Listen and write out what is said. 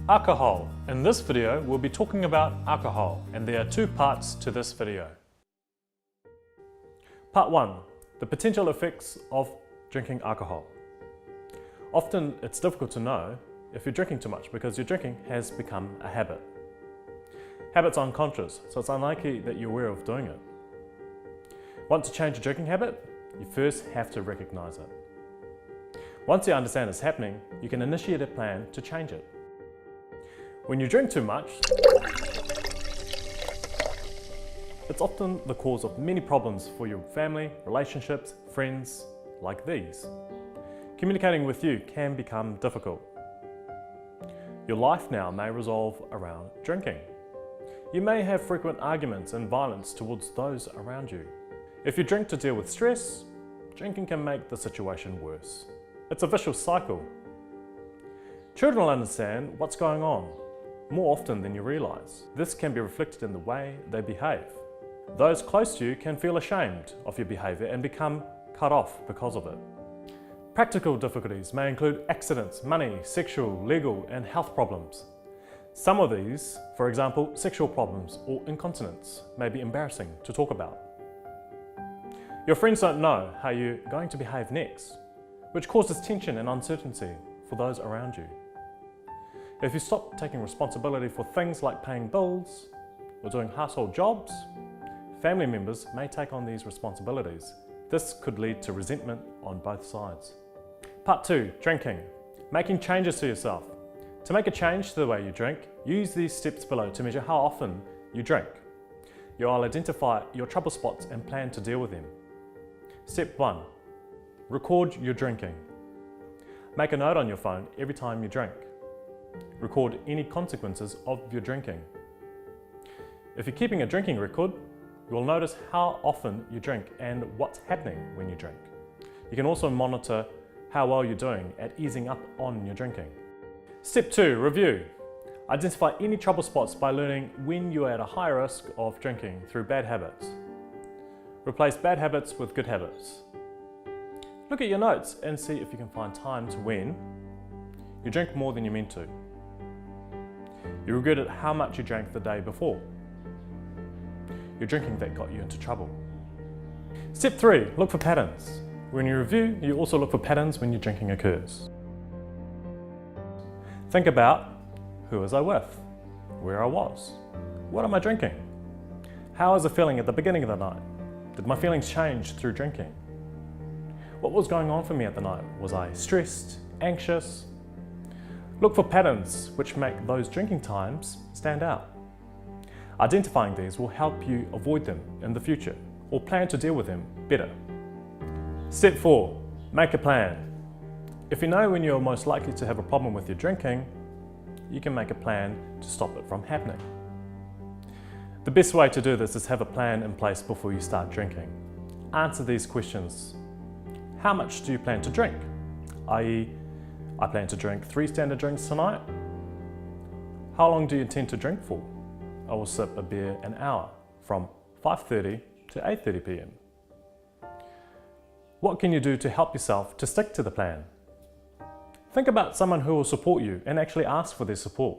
Alcohol. In this video, we'll be talking about alcohol, and there are two parts to this video. Part 1. The potential effects of drinking alcohol. Often it's difficult to know if you're drinking too much because your drinking has become a habit. Habits are unconscious, so it's unlikely that you're aware of doing it. Want to change your drinking habit? You first have to recognize it. Once you understand it's happening, you can initiate a plan to change it. When you drink too much, it's often the cause of many problems for your family, relationships, friends, like these. Communicating with you can become difficult. Your life now may revolve around drinking. You may have frequent arguments and violence towards those around you. If you drink to deal with stress, drinking can make the situation worse. It's a vicious cycle. Children will understand what's going on more often than you realize. This can be reflected in the way they behave. Those close to you can feel ashamed of your behavior and become cut off because of it. Practical difficulties may include accidents, money, sexual, legal, and health problems. Some of these, for example, sexual problems or incontinence, may be embarrassing to talk about. Your friends don't know how you're going to behave next, which causes tension and uncertainty for those around you. If you stop taking responsibility for things like paying bills or doing household jobs, family members may take on these responsibilities. This could lead to resentment on both sides. Part 2. Drinking. Making changes to yourself. To make a change to the way you drink, use these steps below to measure how often you drink. You'll identify your trouble spots and plan to deal with them. Step 1. Record your drinking. Make a note on your phone every time you drink. Record any consequences of your drinking. If you're keeping a drinking record, you will notice how often you drink and what's happening when you drink. You can also monitor how well you're doing at easing up on your drinking. Step 2. Review. Identify any trouble spots by learning when you are at a high risk of drinking through bad habits. Replace bad habits with good habits. Look at your notes and see if you can find times when you drink more than you meant to. You regretted how much you drank the day before. Your drinking that got you into trouble. Step 3. Look for patterns. When you review, you also look for patterns when your drinking occurs. Think about who was I with, where I was, what am I drinking, how was I feeling at the beginning of the night, did my feelings change through drinking, what was going on for me at the night, was I stressed, anxious? Look for patterns which make those drinking times stand out. Identifying these will help you avoid them in the future or plan to deal with them better. Step 4. Make a plan. If you know when you're most likely to have a problem with your drinking, you can make a plan to stop it from happening. The best way to do this is have a plan in place before you start drinking. Answer these questions. How much do you plan to drink? i.e., I plan to drink 3 standard drinks tonight. How long do you intend to drink for? I will sip a beer an hour, from 5:30 to 8:30 p.m. What can you do to help yourself to stick to the plan? Think about someone who will support you and actually ask for their support.